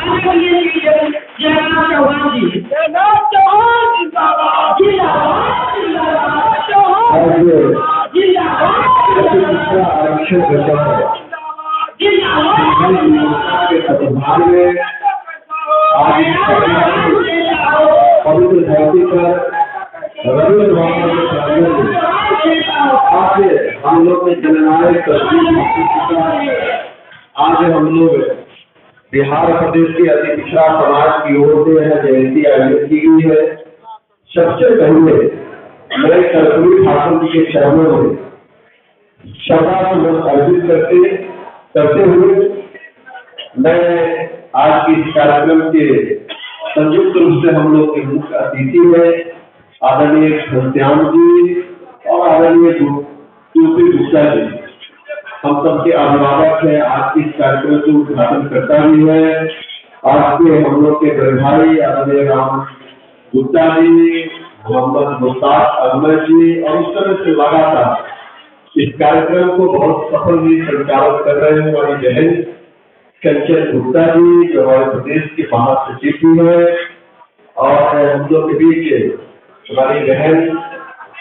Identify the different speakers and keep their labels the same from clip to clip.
Speaker 1: आगे बोलिए कि जयनाथ चौहान जी।
Speaker 2: जयनाथ चौहान जिंदाबाद।
Speaker 1: जिंदाबाद जिंदाबाद
Speaker 2: जिंदाबाद
Speaker 3: आरक्षण बचाओ
Speaker 1: जिंदाबाद
Speaker 3: के प्रतिभाग में आज पवित्र धरती पर रविंद्र भगवान के प्रांगण में आज हम लोग ने जननायक आज हम लोग बिहार प्रदेश के अति पिछड़ा समाज की ओर से यह जयंती आयोजित की गई है। सबसे पहले मैं कर्पूरी ठाकुर जी के चरणों में श्रद्धा अर्पित करते हुए मैं आज के इस कार्यक्रम के संयुक्त रूप से हम लोग के मुख्य अतिथि है आदरणीय घनश्याम जी और आदरणीय यूपी गुप्ता जी, हम सबके अभिभावक है। आज के इस कार्यक्रम को उद्घाटन करता भी है आज के हम लोग के बड़े भाई आदरणीय राम गुप्ता जी, मोहम्मद मुश्ताक अहमद जी, और उस तरह से लगातार इस कार्यक्रम को बहुत सफल भी संचालित कर रहे हैं हमारी बहन कंचन गुप्ता जी जो हमारे प्रदेश के महासचिव भी है, और हम लोग के बीच हमारी बहन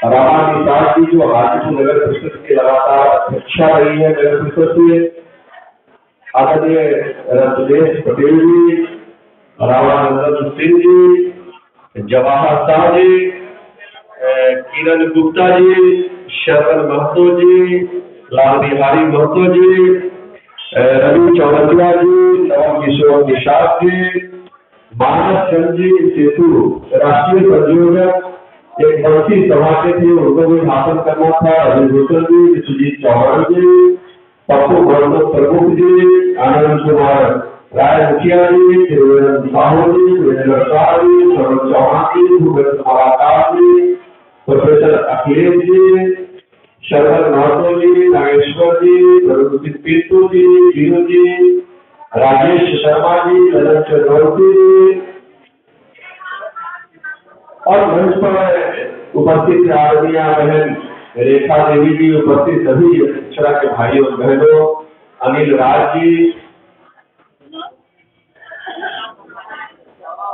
Speaker 3: रामा निषाद जी जो हाजीपुर नगर परिषद के लगातार अध्यक्षा रही है नगर परिषद से, आदरणीय रजनीश पटेल जी, रामानंदन सिंह जी, जवाहर शाह जी, किरण गुप्ता जी, शरण महतो जी, लाल बिहारी महतो जी, रवि चौरसिया जी, नव किशोर निषाद जी, मानस चंद जी सेतु राष्ट्रीय संयोजक एक बंसी सभा के थे, उनको भी भाषण करना था। अभिभूषण जी, सुजीत चौहान जी, पप्पू गौरव प्रमुख जी, आनंद कुमार राय मुखिया जी, त्रिवेंद्र साहू जी, वीरेंद्र शाह जी, सौरभ चौहान जी, भूपेंद्र मलाकार जी, प्रोफेसर अखिलेश जी, शरद महतो जी, नागेश्वर जी, प्रभुसिंह पीतू जी, वीरू जी, राजेश शर्मा जी, ललन चंद्रवंशी जी, और मंच पर उपस्थित आदरणीय बहन रेखा देवी जी, उपस्थित सभी पिछड़ा के भाइयों और बहनों, अनिल राज जी,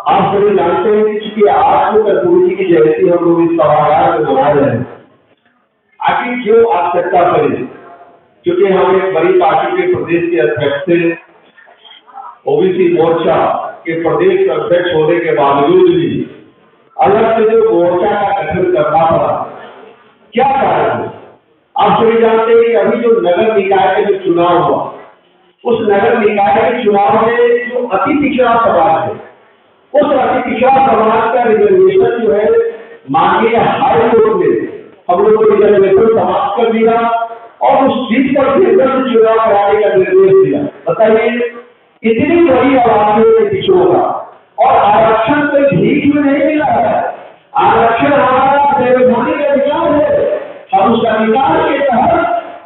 Speaker 3: आप सभी जानते हैं कि आज जो कर्पूरी जी की जयंती हम लोग इस सभागार में मना रहे हैं, आखिर क्यों आवश्यकता पड़ी? क्योंकि हम एक बड़ी पार्टी के प्रदेश के अध्यक्ष थे, ओबीसी मोर्चा के प्रदेश अध्यक्ष होने के बावजूद भी अलग से जो मोर्चा का गठन करना पड़ा, क्या कारण है? आप सभी जानते हैं कि अभी जो नगर निकाय के जो चुनाव हुआ, उस नगर निकाय के चुनाव में जो अति पिछड़ा समाज है, उस अति पिछड़ा समाज का रिजर्वेशन जो है माननीय हाई कोर्ट ने हम लोग को रिजर्वेशन समाप्त कर दिया और उस सीट पर फिर चुनाव कराने का निर्देश दिया। बताइए, इतनी बड़ी आबादी है पिछड़ों का, और आरक्षण कोई भीख में नहीं मिला है। आरक्षण हमारा संवैधानिक अधिकार है, हम उस अधिकार के तहत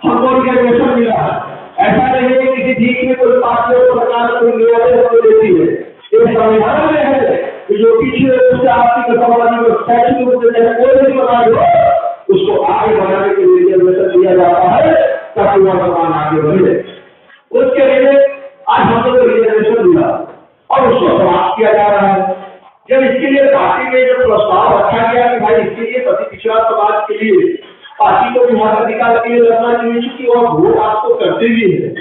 Speaker 3: हमको रिजर्वेशन मिला है। ऐसा नहीं है किसी भीख में कोई पार्टी सरकार कोई निवेदन देती है, ये संविधान में है कि जो पिछले रूप से आर्थिक समाज को शैक्षिक रूप से कोई भी समाज हो उसको आगे बढ़ाने के लिए रिजर्वेशन दिया जाता है ताकि वह समाज आगे बढ़े। उसके लिए आज हम लोग रिजर्वेशन मिला और उसको समाप्त किया जा रहा है। जब इसके लिए पार्टी में जो प्रस्ताव रखा गया कि भाई इसके लिए अति पिछड़ा समाज के लिए पार्टी को भी मताधिकार के लिए लड़ना चाहिए, चूंकि वह वोट आपको करते भी है,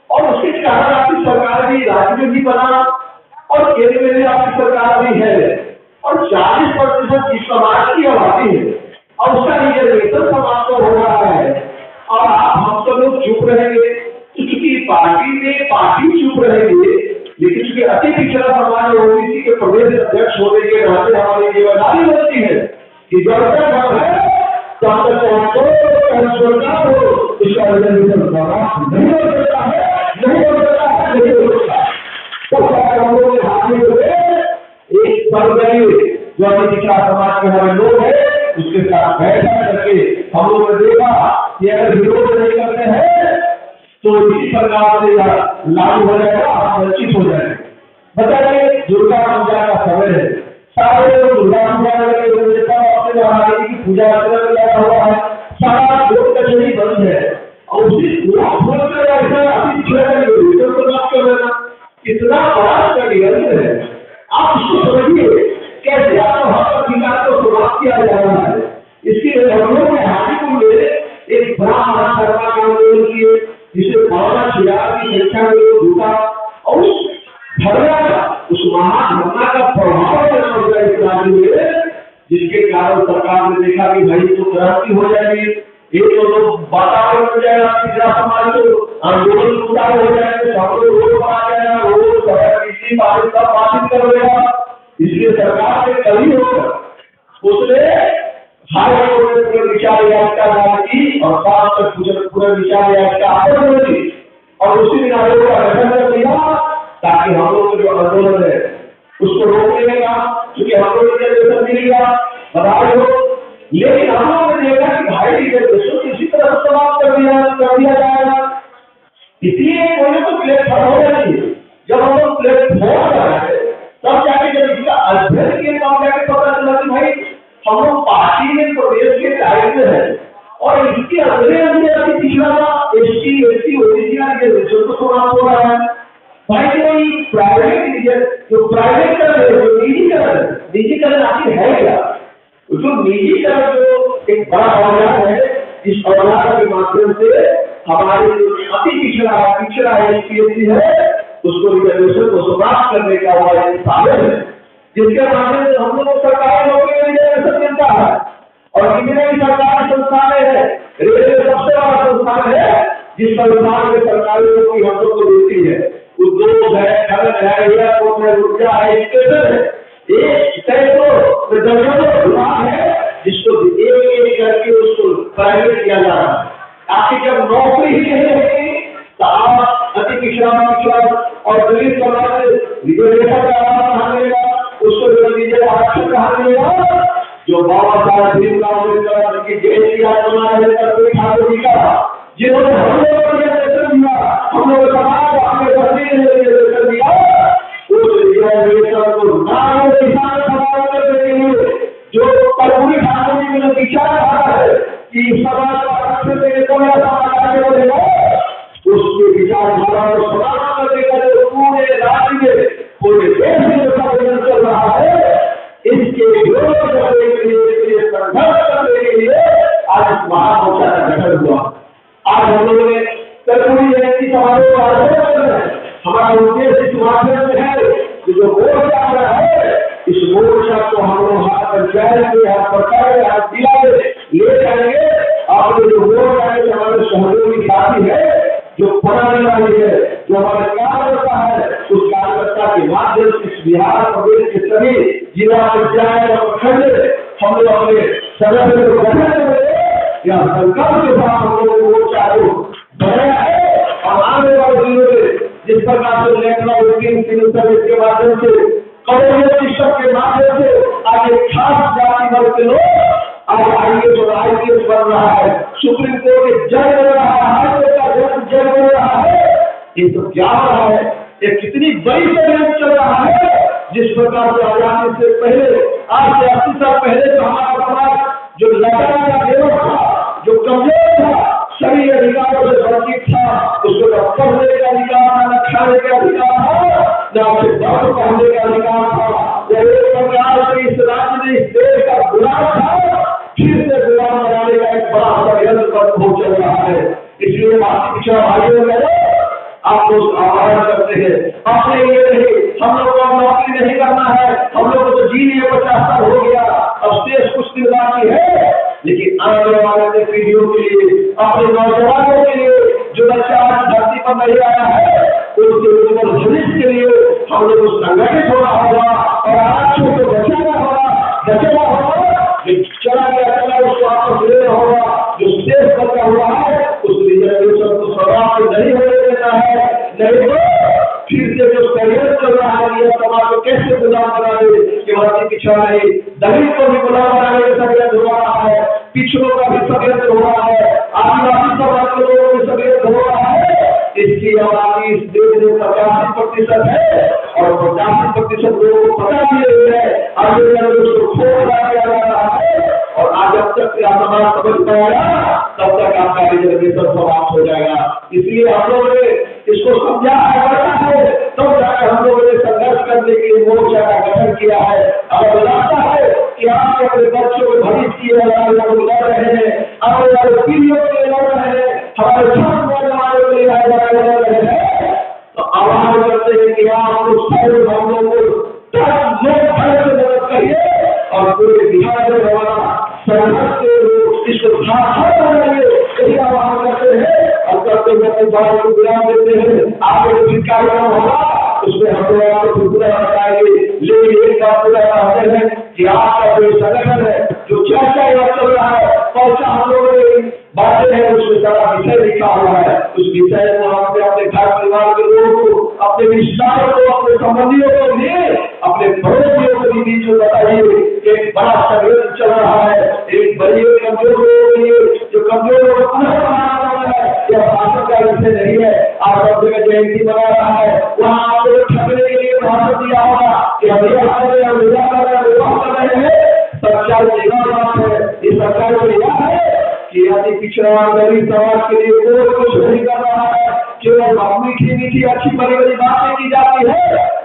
Speaker 3: और उसके कारण आपकी सरकार भी राज्य में भी बना और केंद्र में भी आपकी सरकार भी है, और 40% जिस समाज की आबादी है और उसका रिजर्वेशन समाप्त हो रहा है, और आप हम सब लोग चुप रहेंगे। चूंकि पार्टी चुप रहेंगे, लेकिन चूंकि अति पिछड़ा समाज ओबीसी के प्रदेश अध्यक्ष होने के नाते हमारी जिम्मेदारी होती है कि जब तक हम है तब तक सरकार हो इसका रिजर्वेशन समाप्त नहीं हो सकता है, नहीं हो सकता है, नहीं हो सकता है। तो हम लोग हाथ में एक सरकारी जो अति पिछड़ा समाज के हमारे लोग हैं उसके साथ बैठक करके हम लोगों ने देखा कि अगर विरोध नहीं करते हैं तो इसी प्रकार से लागू हो जाएगा, आप वंचित हो जाएंगे। बताइए, दुर्गा पूजा का समय है, सारे लोग दुर्गा पूजा अपने महारानी की पूजा अर्चना में लगा हुआ है, सारा कोर्ट कचहरी बंद है, और उसी कर देना कितना बड़ा षड्यंत्र है। आप इसको समझिए कैसे आपको हक अधिकार को समाप्त किया जा रहा है। इसके लखनऊ में हाजीपुर में एक बड़ा महासभा का आंदोलन किए, जिसे 12,000 की संख्या में लोग जुटा और उस धरना उस महाधरना का प्रभाव इस राज्य में, जिसके कारण सरकार ने देखा कि भाई तो क्रांति हो जाएगी, एक तो लोग वातावरण बन जाएगा, तीसरा समाज को आंदोलन सुधार हो जाएगा, सब लोग रोड पर आ जाएगा, रोड बिजली पानी सब पारित कर देगा। इसलिए सरकार ने कभी होकर उसने हाई कोर्ट में पुनर्विचार याचिका दायर की और 5 तक पुनर्विचार याचिका आपत्ति की और उसी दिन आयोग का गठन कर दिया ताकि हम लोग जो आंदोलन है उसको रोकने का, क्योंकि हम लोग रिजर्वेशन मिल गया बधाई हो, लेकिन हम लोगों ने देखा कि भाई रिजर्वेशन इसी तरह समाप्त कर दिया जाएगा। इसलिए कोई तो प्लेटफॉर्म हो जाएगी। जब हम लोग प्लेटफॉर्म बनाए तब जाके जब इसका अध्ययन किए तब जाके पता चला कि भाई हम लोग पार्टी में प्रदेश के टाइप में है और इसके अंदर अभी पिछड़ा एसटी एसटी ओबीसी का रिजर्वेशन तो समाप्त हो रहा है। भाई कोई प्राइवेट जो प्राइवेट कर रहे जो निजीकरण आखिर है क्या? जो निजीकरण जो एक बड़ा औजार है, इस औजार के माध्यम से हमारे जो अति पिछड़ा एसटी है उसको रिजर्वेशन को समाप्त करने का हमारा साधन है, जिसके माध्यम से हम लोग सरकारी नौकरी में रिजर्वेशन मिलता है और जितने भी सरकारी संस्थान है, रेलवे सबसे बड़ा संस्थान है जिस संस्थान में सरकारी नौकरी हम लोग को मिलती है। उद्योग है, खनन है, एयरपोर्ट है, ऊर्जा है, स्टेशन है, एक सैकड़ों दर्जनों विभाग है जिसको एक करके उसको प्राइवेट किया जा रहा है। आपकी जब नौकरी ही नहीं रहेगी तो आप अति पिछड़ा और दलित समाज रिजर्वेशन का कहा मिलेगा, उसको आरक्षण कहा मिलेगा। जो बाबा साहब भीमराव अम्बेडकर की जयंती आज मना रहे थे ठाकुर जी का, जिन्होंने हम लोगों को रिजर्वेशन दिया, हम लोग समाज को हमें बस्ती ने रिजर्वेशन दिया, उस रिजर्वेशन को नाम निशान समाप्त करने के लिए जो कर्पूरी ठाकुर जी ने विचार रहा है कि समाज को आरक्षण देने को या समाज आगे बढ़ेगा, उसके विचारधारा को समाप्त करने का जो पूरे राज्य में पूरे देश में आंदोलन चल रहा है, इसके विरोध करने के लिए संघर्ष करने के लिए आज महामोर्चा का गठन हुआ। आज हम लोगों ने कर्पूरी जयंती समारोह का आयोजन कर रहे हैं। हमारा उद्देश्य इस माध्यम से है कि जो मोर्चा आ रहा है, इस मोर्चा को हम लोग हाथ पंचायत के हाथ सरकार के हाथ जिला में ले जाएंगे। आप जो मोर्चा है हमारे सहयोगी साथी है, जो बनाने वाली है, जो हमारे कार्यकर्ता है, उस कार्यकर्ता के माध्यम से इस बिहार प्रदेश के सभी जिला पंचायत और प्रखंड हम लोग अपने सदस्य को गठन करेंगे या संकल्प के साथ हम लोग मोर्चा को बनाया है और आने वाले दिनों में जिस प्रकार से नेशनल वर्किंग सर्विस के माध्यम से कॉलेज शिक्षक के माध्यम से आज एक खास जाति वर्ग के लोग आज आईएएस और आईपीएस बन रहा है, सुप्रीम कोर्ट के जज बन रहा है, हाईकोर्ट का जज बन रहा है। ये तो क्या हो रहा है? ये कितनी बड़ी षड्यंत्र चल रहा है। जिस प्रकार से आजादी से पहले आज से 80 साल पहले जो हमारा समाज जो लगातार का बेवस था, जो कमजोर था, सभी अधिकारों से वंचित था, उसको न पढ़ने का अधिकार, न खाने का अधिकार था, न उसे वस्त्र पहनने का अधिकार था। जब एक प्रकार से इस राज्य में इस देश का गुलाम था, फिर से गुलाम बनाने का एक बड़ा षड्यंत्र पर हो चल रहा है। इसलिए भारतीय पिछड़ा भाइयों में आप लोग आह्वान करते हैं, अपने लिए नहीं, हम लोग को नौकरी नहीं करना है, हम लोग को जी लिए 50 साल हो गया, अब शेष कुछ दिन बाकी है, लेकिन आने वाले पीढ़ियों के लिए, अपने नौजवानों के लिए, जो बच्चा आज धरती पर नहीं आया है, उसके उज्जवल भविष्य के लिए हम लोग को संगठित होना होगा और आरक्षण को बचाना होगा, चला गया उसको आपको लेना होगा, जो शेष बचा हुआ है उस रिजर्वेशन को समाप्त नहीं होने देना है। नहीं तो फिर से जो षड्यंत्र चल रहा है, यह समाज को कैसे गुलाम बना दे कि भारतीय पिछड़ा नहीं, दलित को भी गुलाम बनाने का षड्यंत्र हो रहा है, पिछड़ों का भी षड्यंत्र हो रहा है, आदिवासी समाज के लोगों का षड्यंत्र हो रहा है। इसकी आबादी इस देश में 85% है और 85% लोगों को पता भी है, आगे उसको खोज किया जा रहा है और आज जब तक समाज समझ पाएगा तब तक आपका रिजर्वेशन समाप्त हो जाएगा। इसलिए हम लोगों ने इसको समझा है तब जाकर हम लोगों ने संघर्ष करने के लिए मोर्चा का गठन किया है। अब लगता है कि आप अपने बच्चों के भविष्य की लोग लड़ रहे हैं, आने वाले पीढ़ियों के लिए लड़ रहे हैं, हमारे छठ नौजवानों के लिए लड़ रहे हैं। तो आह्वान करते हैं कि आप लोग सारे भाइयों को मदद करिए और पूरे बिहार में हमारा संघर्ष के इसको बनाइए, यही आह्वान करते हैं। और करते हुए बात को विराम देते हैं। आगे जो कार्यक्रम होगा उसमें हम लोग आपको पूरा बताएंगे, लेकिन एक बात पूरा कहते हैं कि आपका जो संगठन है, जो चर्चा चल रहा है, पर्चा हम लोगों ने बातें हैं, उसमें सारा विषय लिखा हुआ है। उस विषय को आपने अपने घर परिवार के लोगों को, अपने रिश्तेदारों को, अपने संबंधियों को लिए, अपने पड़ोसियों को भी बीच में बताइए। एक बड़ा संघर्ष चल रहा है, एक बड़ी कमजोर लोगों के लिए, जो कमजोर लोग पुनः बनाना है, यह भाषण का विषय नहीं है। आप सब जगह जयंती मना रहा है, वहाँ आप लोग ठगने के लिए भाषण दिया होगा कि हम यह कर रहे हैं, हम यह कर रहे हैं, विवाह कर रहे हैं। सरकार की बात है, ये सरकार को यह है कि यदि पिछड़ा गरीब समाज के लिए कोई कुछ नहीं कर रहा है, केवल मीठी मीठी अच्छी बड़ी बड़ी बातें की जाती है,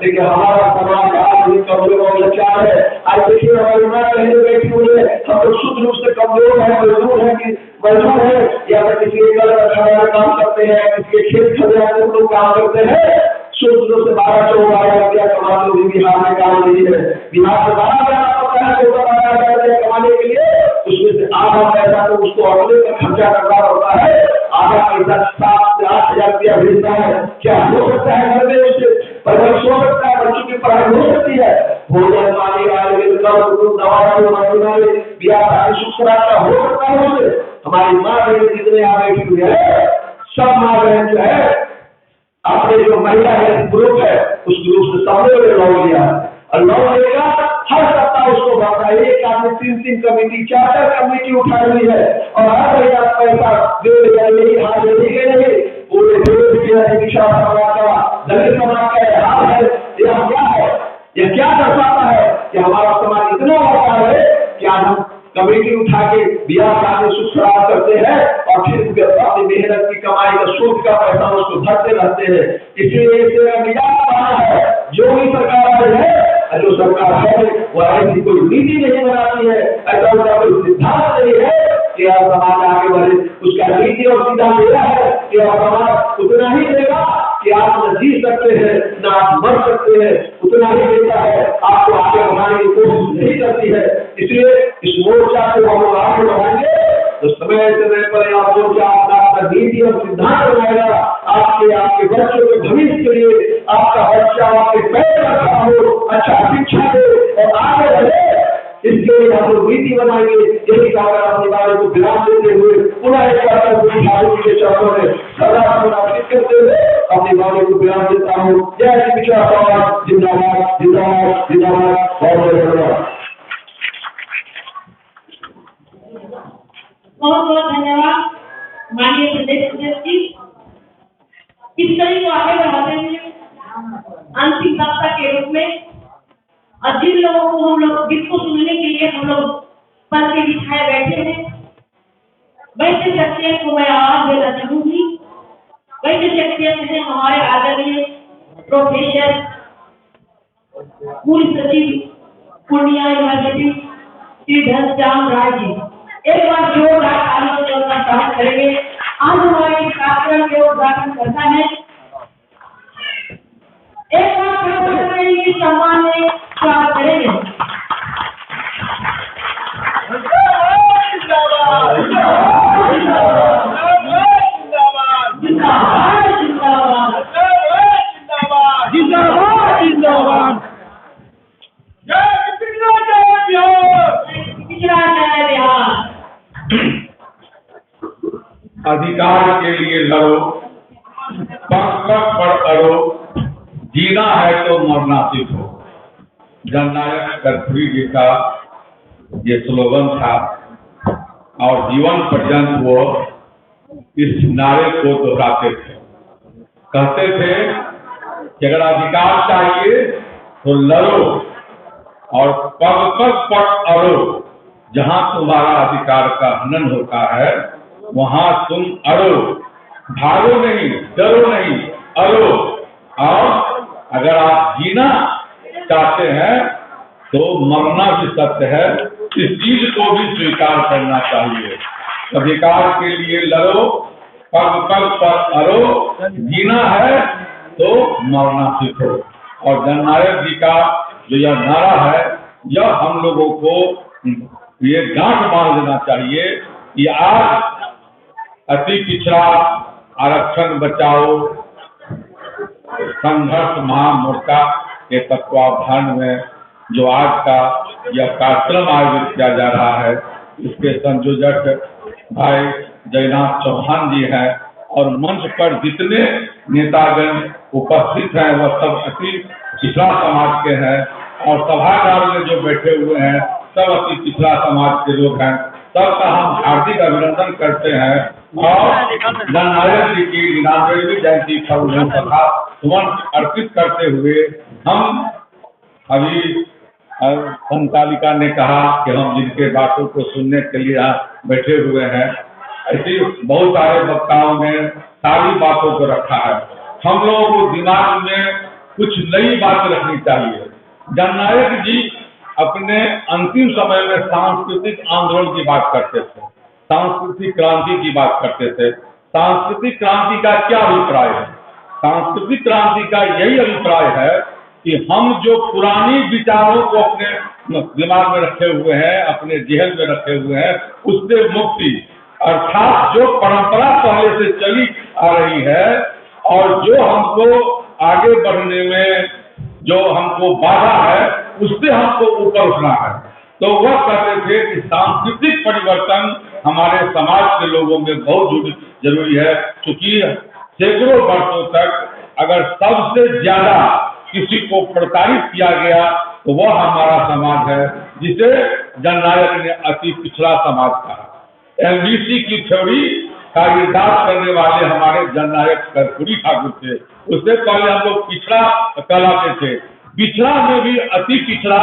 Speaker 3: लेकिन हमारा समाज आज भी कमजोर और लाचार है। आज देखिए हमारी माँ बहने बैठी हुई है, हम लोग शुद्ध रूप से कमजोर है, मजदूर है कि मजदूर है, या फिर किसी के घर का काम करते हैं, किसी के खेत खलिहान में लोग काम करते हैं, शुद्ध रूप से 12-14 रुपया कमाते हुए बिहार में काम नहीं है। बिहार से 12,000 रुपया कमाने के लिए उसमें से आधा पैसा तो उसको अगले का खर्चा करना पड़ता है, आधा पैसा 7 से 8 हजार रुपया भेजता है। क्या हो सकता है घर में उससे परवरिश हो सकता है, बच्चों की पढ़ाई हो सकती है, भोजन पानी दवा बिहार सुखरा हो सकता है उससे। हमारी माँ बहन जितने आ बैठी हुई है, सब माँ बहन जो है अपने जो महिला हेल्थ ग्रुप है उस ग्रुप से सबने लॉ लिया और लॉ लेगा, हर सप्ताह उसको बढ़ता है। एक आदमी 3 कमेटी 4 कमेटी उठाई हुई है और हर महीना पैसा दे यही हाथ देखे नहीं। पूरे देश के विशाल समाज का, दलित समाज का हाल है। यह क्या है, यह क्या दर्शाता है कि हमारा समाज इतना बड़ा है कि आज हम कमेटी उठा के बिहार का सुख खराब करते हैं और फिर अपनी मेहनत की कमाई का सूद का पैसा उसको धरते रहते हैं। इसलिए इसे मिजाज बना है, जो भी सरकार आई है, जो सरकार है वह ऐसी कोई नीति नहीं बनाती है, ऐसा उसका कोई सिद्धांत नहीं है कि समाज आगे बढ़े। उसका नीति और सिद्धांत यह है कि समाज उतना ही देगा कि आप न जी सकते हैं, न आप मर सकते हैं, उतना ही देता है, आपको आगे बढ़ाने की कोशिश नहीं करती है। इसलिए इस मोर्चा को हम लोग आगे बढ़ाएंगे तो समय पर आप मोर्चा अपना नीति और सिद्धांत बनाएगा। आपके बच्चों के भविष्य के लिए आपका बच्चा आपके पैर रखा हो, अच्छा शिक्षा दे और आगे बढ़े, इसके लिए हम लोग नीति बनाएंगे। यही कहकर अपने बारे को विराम देते हुए पुनः एक बार के चरणों में सदा समर्पित करते हुए अपने बारे को विराम देता हूँ। जय श्री कृष्ण समाज जिंदाबाद जिंदाबाद जिंदाबाद। बहुत धन्यवाद।
Speaker 1: बहुत बहुत धन्यवाद माननीय प्रदेश अध्यक्ष जी। इस कड़ी को आगे बढ़ाते हुए अंतिम वक्ता के रूप में और जिन लोगों को हम लोग जिसको सुनने के लिए हम लोग पल के बिठाए बैठे हैं, वैसे शख्सियत को मैं आवाज देना चाहूंगी। वैसे शख्सियत है हमारे आदरणीय प्रोफेसर पूर्व सचिव पूर्णिया यूनिवर्सिटी श्री घनश्याम राय जी। एक बार जोरदार तालियों से उनका स्वागत करेंगे। आज हमारे कार्यक्रम के उद्घाटन करता है, एक बार सम्मान में स्वागत करेंगे।
Speaker 2: अधिकार के लिए लड़ो, पग पर अड़ो, जीना है तो मरना सीखो। जननायक कर्पूरी जी का ये स्लोगन था और जीवन पर्यंत वो इस नारे को दोहराते थे। कहते थे कि अगर अधिकार चाहिए तो लड़ो और पग पर अड़ो। जहां तुम्हारा अधिकार का हनन होता है वहां तुम अड़ो, भागो नहीं, डरो नहीं, अड़ो और अगर आप जीना चाहते हैं तो मरना भी सत्य है, इस चीज को भी स्वीकार करना चाहिए। अधिकार के लिए लड़ो, पग पग पर अरो, जीना है तो मरना सीखो। और जननायक जी का जो यह नारा है, यह हम लोगों को ये गांठ बांध देना चाहिए कि आज अति पिछड़ा आरक्षण बचाओ संघर्ष महामोर्चा के तत्वावधान में जो आज का यह कार्यक्रम आयोजित किया जा रहा है, इसके संयोजक भाई जयनाथ चौहान जी हैं और मंच पर जितने नेतागण उपस्थित हैं वह सब अति पिछड़ा समाज के हैं और सभागार में जो बैठे हुए हैं सब अति पिछड़ा समाज के लोग हैं। सबका हम हार्दिक अभिनंदन करते हैं और जननायक जी की 99वीं जयंती पर उन्हें सभा सुमन अर्पित करते हुए हम अभी संचालिका ने कहा कि हम जिनके बातों को सुनने के लिए यहाँ बैठे हुए हैं, ऐसी बहुत सारे वक्ताओं ने सारी बातों को रखा है। हम लोगों को दिमाग में कुछ नई बात रखनी चाहिए। जननायक जी अपने अंतिम समय में सांस्कृतिक आंदोलन की बात करते थे, सांस्कृतिक क्रांति की बात करते थे। सांस्कृतिक क्रांति का क्या अभिप्राय है? सांस्कृतिक क्रांति का यही अभिप्राय है कि हम जो पुरानी विचारों को अपने दिमाग में रखे हुए हैं, अपने जेहन में रखे हुए हैं, उससे मुक्ति, अर्थात जो परंपरा पहले से चली आ रही है और जो हमको आगे बढ़ने में जो हमको बाधा है, उससे हमको ऊपर उठना है। तो वह कहते थे कि सांस्कृतिक परिवर्तन हमारे समाज के लोगों में बहुत जरूरी है, क्योंकि सैकड़ों वर्षों तक अगर सबसे ज्यादा किसी को प्रताड़ित किया गया तो वह हमारा समाज है, जिसे जननायक ने अति पिछड़ा समाज कहा। एमबीसी की थ्योरी का निर्धार करने वाले हमारे जननायक कर्पूरी ठाकुर थे। उससे पहले हम लोग पिछड़ा कहलाते थे। पिछड़ा में भी अति पिछड़ा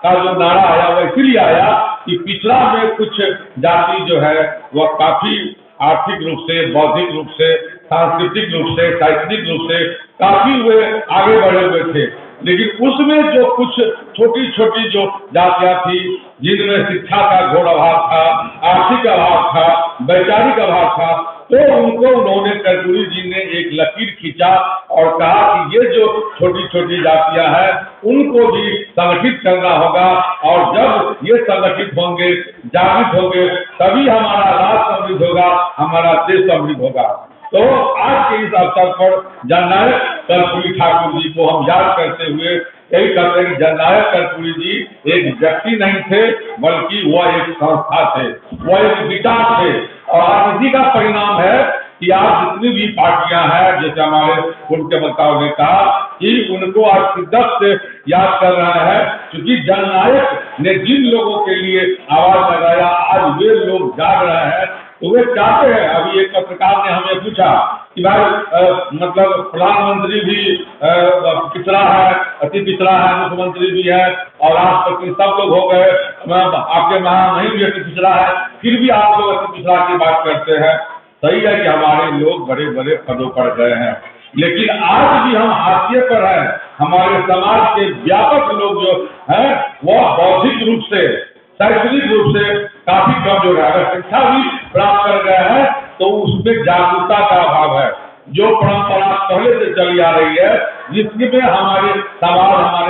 Speaker 2: का जो नारा आया वह इसलिए आया कि पिछड़ा में कुछ जाति जो है वह काफी आर्थिक रूप से, बौद्धिक रूप से, सांस्कृतिक रूप से, शैक्षणिक रूप से काफी वे आगे बढ़े हुए थे, लेकिन उसमें जो कुछ छोटी छोटी जो जातियां थी जिनमें शिक्षा का घोर अभाव था, आर्थिक अभाव था, वैचारिक अभाव था, तो उनको उन्होंने कर्पूरी जी ने एक लकीर खींचा और कहा कि ये जो छोटी छोटी जातियां हैं उनको भी संगठित करना होगा और जब ये संगठित होंगे, जागृत होंगे, तभी हमारा राष्ट्र समृद्ध होगा, हमारा देश समृद्ध होगा। तो आज के इस अवसर पर जननायक कर्पूरी ठाकुर जी को हम याद करते हुए यही कहते हैं कि जननायक कर्पूरी जी एक व्यक्ति नहीं थे, बल्कि वह एक संस्था थे, वह एक विचार थे। और आज इसी का परिणाम है कि आज जितनी भी पार्टियां हैं, जैसे हमारे पूर्व के वक्ताओं ने कहा कि उनको आज शिद्दत से याद कर रहा है, क्योंकि जननायक ने जिन लोगों के लिए आवाज लगाया आज वे लोग जाग रहे हैं। तो वे चाहते हैं, अभी एक पत्रकार ने हमें पूछा कि भाई मतलब प्रधानमंत्री भी पिछड़ा है, अति पिछड़ा है, मुख्यमंत्री भी है और राष्ट्रपति सब लोग हो गए, आपके महामहिम भी अति पिछड़ा है, फिर भी आप लोग अति पिछड़ा की बात करते हैं। सही है कि हमारे लोग बड़े बड़े पदों पर गए हैं, लेकिन आज भी हम हाशिए पर हैं। हमारे समाज के व्यापक लोग जो हैं वह बौद्धिक रूप से, शैक्षणिक रूप से काफी कमजोर है। अगर शिक्षा भी प्राप्त कर गए हैं तो उसमें जागरूकता का अभाव है। जो परंपरा पहले से चली आ रही है, जिसमें हमारे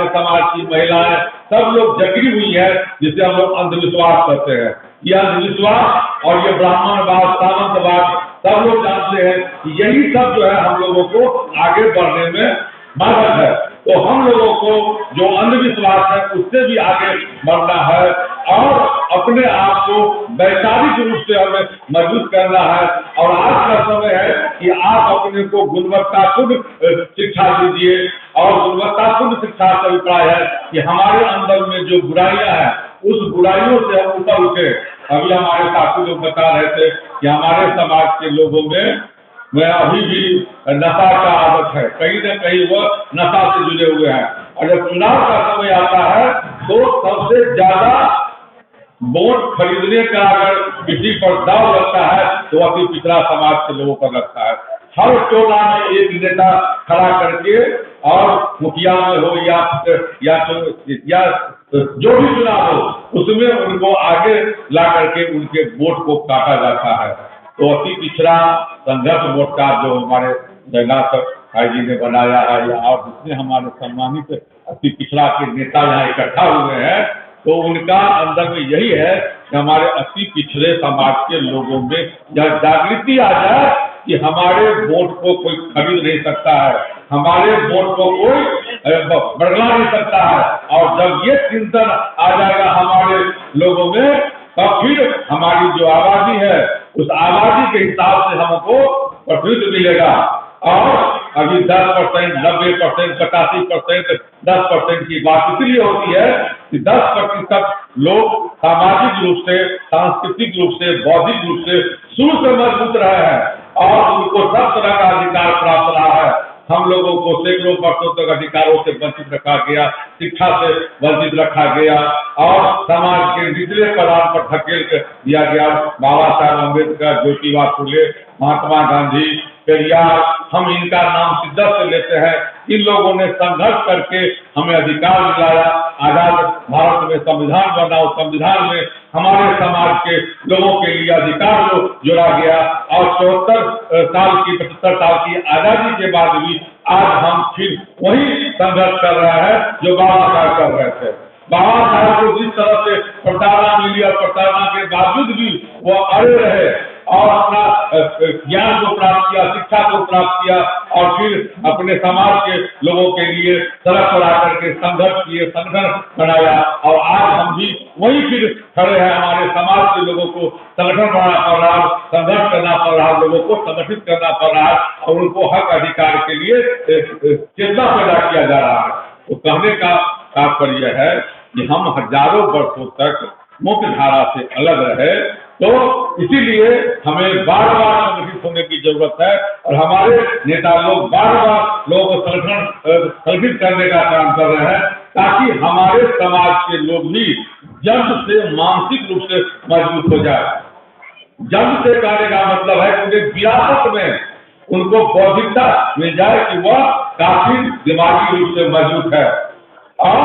Speaker 2: समाज की महिलाएं सब लोग जकड़ी हुई है, जिसे हम लोग अंधविश्वास कहते हैं। यह अंधविश्वास और ये ब्राह्मणवाद, सामंतवाद सब लोग जानते हैं कि यही सब जो है हम लोगों को आगे बढ़ने में मदद है। तो हम लोगों को जो अंधविश्वास है उससे भी आगे बढ़ना है और अपने आप को वैचारिक रूप से हमें मजबूत करना है। और आज का समय है कि आप अपने को गुणवत्तापूर्ण शिक्षा दीजिए और गुणवत्तापूर्ण शिक्षा का अभिप्राय है कि हमारे अंदर में जो बुराइयां हैं उस बुराइयों से हम ऊपर उठे। अभी हमारे साथी लोग बता रहे थे कि हमारे समाज के लोगों में अभी भी नशा का आदत है, कहीं न कहीं वह नशा से जुड़े हुए हैं। और जब चुनाव का समय आता है तो सबसे ज्यादा वोट खरीदने का अगर किसी पर दाव लगता है तो अति पिछड़ा समाज के लोगों पर लगता है। हर टोला में एक नेता खड़ा करके और मुखिया में हो या जो भी चुनाव हो उसमें उनको आगे ला करके उनके वोट को काटा जाता है। तो अति पिछड़ा संघर्ष मोर्चा जो हमारे जगन्नाथ भाई जी ने बनाया है या और जितने हमारे सम्मानित अति पिछड़ा के नेता यहाँ इकट्ठा हुए हैं, तो उनका अंदर में यही है कि हमारे अति पिछड़े समाज के लोगों में यह जागृति आ जाए कि हमारे वोट को कोई खरीद नहीं सकता है, हमारे वोट को कोई बदला नहीं सकता है। और जब ये चिंतन आ जाएगा हमारे लोगों में, तब फिर हमारी जो आबादी है उस आबादी के हिसाब से हमको प्रतिनिधित्व मिलेगा। और अभी 10%, 90%, 85%, 10% की बात इसलिए होती है कि 10% लोग सामाजिक रूप से, सांस्कृतिक रूप से, बौद्धिक रूप से शुरू से मजबूत रहे हैं और उनको सब तरह का अधिकार प्राप्त रहा है। हम लोगों को सैकड़ों वर्षों तक अधिकारों से वंचित रखा गया, शिक्षा से वंचित रखा गया और समाज के निचले पदार्थ पर धकेल दिया गया। बाबा साहब अम्बेडकर, ज्योतिबा फुले, महात्मा गांधी, पेरियार, हम इनका नाम शिद्दत से लेते हैं। इन लोगों ने संघर्ष करके हमें अधिकार दिलाया। आजाद भारत में संविधान बना, उस संविधान में हमारे समाज के लोगों के लिए अधिकार जोड़ा गया और 74 साल की 75 साल की आजादी के बाद भी आज हम फिर वही संघर्ष कर रहे हैं जो बाबा साहब कर रहे थे। बाबा साहब को जिस तरह से प्रताड़ना मिली और प्रताड़ना के बावजूद भी वो अड़े रहे और अपना ज्ञान को प्राप्त किया, शिक्षा को प्राप्त किया और फिर अपने समाज के लोगों के लिए सड़क पर आकर के संघर्ष किए, संगठन बनाया। और आज हम भी वही फिर खड़े हैं। हमारे समाज के लोगों को संगठन बनाना पड़ रहा है, संघर्ष करना पड़ रहा है, लोगों को संगठित करना पड़ रहा है और उनको हक अधिकार के लिए चेतना पैदा किया जा रहा है। तो कहने का तात्पर्य है कि हम हजारों वर्षों तक मुख्य धारा से अलग रहे, तो इसीलिए हमें बार बार संगठित होने की जरूरत है और हमारे नेता लोग बार बार लोगों को संगठित करने का काम कर रहे हैं ताकि हमारे समाज के लोग भी जन्म से मानसिक रूप से मजबूत हो जाए। जन्म से कहने का मतलब है कि विरासत में उनको बौद्धिकता मिल जाए कि वह काफी दिमागी रूप से मजबूत है। और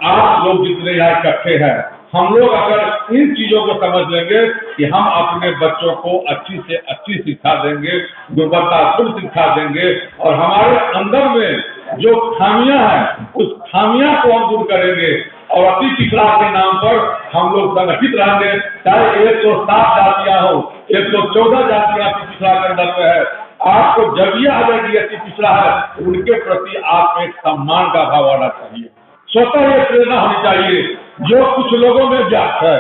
Speaker 2: आप लोग जितने यहाँ इकट्ठे हैं, हम लोग अगर इन चीजों को समझ लेंगे कि हम अपने बच्चों को अच्छी से अच्छी शिक्षा देंगे, गुणवत्तापूर्ण शिक्षा देंगे और हमारे अंदर में जो खामियां हैं उस खामियां को हम दूर करेंगे और अति पिछड़ा के नाम पर हम लोग संगठित रहेंगे। चाहे 107 जातियां हो, 114 जातियां अति पिछड़ा के अंदर में है, आपको जब यह आ जाए कि अति पिछड़ा है उनके प्रति आप एक सम्मान का भाव आना चाहिए, स्वतः ये प्रेरणा होनी चाहिए जो कुछ लोगों में व्याप्त है।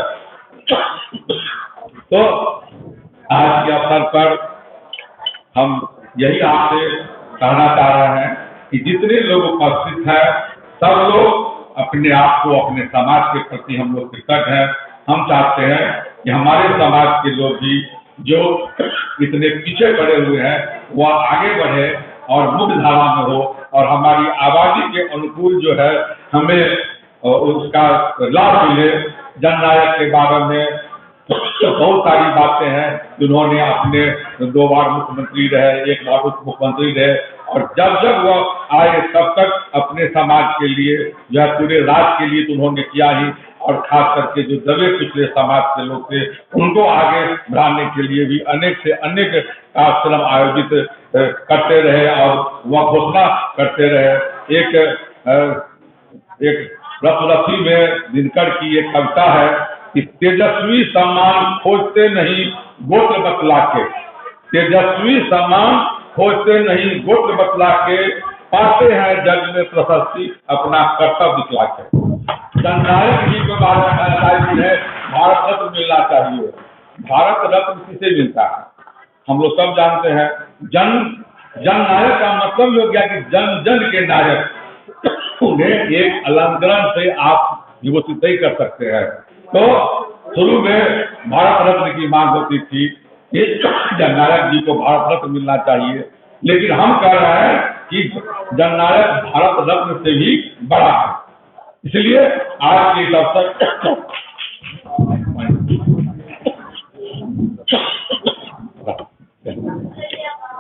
Speaker 2: तो आज के अवसर पर हम यही आपसे कहना चाह रहे हैं कि जितने लोग उपस्थित हैं सब लोग अपने आप को, अपने समाज के प्रति हम लोग कृतज्ञ हैं। हम चाहते हैं कि हमारे समाज के लोग भी जो इतने पीछे पड़े हुए हैं वह आगे बढ़े और मुख्य धारा में हो और हमारी आबादी के अनुकूल जो है हमें उसका लाभ मिले। जननायक के बारे में बहुत सारी बातें हैं, जिन्होंने अपने 2 बार मुख्यमंत्री रहे, 1 बार उप मुख्यमंत्री रहे और जब जब वह आए तब तक अपने समाज के लिए या पूरे राज्य के लिए तो उन्होंने किया ही, और खास करके जो दबे पिछले समाज के लोग थे उनको आगे बढ़ाने के लिए भी अनेक से अनेक कार्यक्रम आयोजित करते रहे और वह घोषणा करते रहे। एक रसरसी में दिनकर की एक कविता है कि तेजस्वी सम्मान खोजते नहीं गोत्र बतला के, तेजस्वी सम्मान खोजते नहीं गोत्र बतला के, पाते हैं जग में प्रशस्ति अपना कर्तव्य दिखला के। जननायक जी के बारे में है भारत रत्न मिलना चाहिए। भारत रत्न किसे मिलता है हम लोग सब जानते हैं। जननायक का मतलब हो गया कि जन जन के नायक, उन्हें एक अलंकरण से आप विभूषित नहीं कर सकते हैं। तो शुरू में भारत रत्न की मांग होती थी कि जननायक जी को भारत रत्न मिलना चाहिए, लेकिन हम कह रहे हैं कि जननायक भारत रत्न से भी बड़ा है। इसलिए आज के अवसर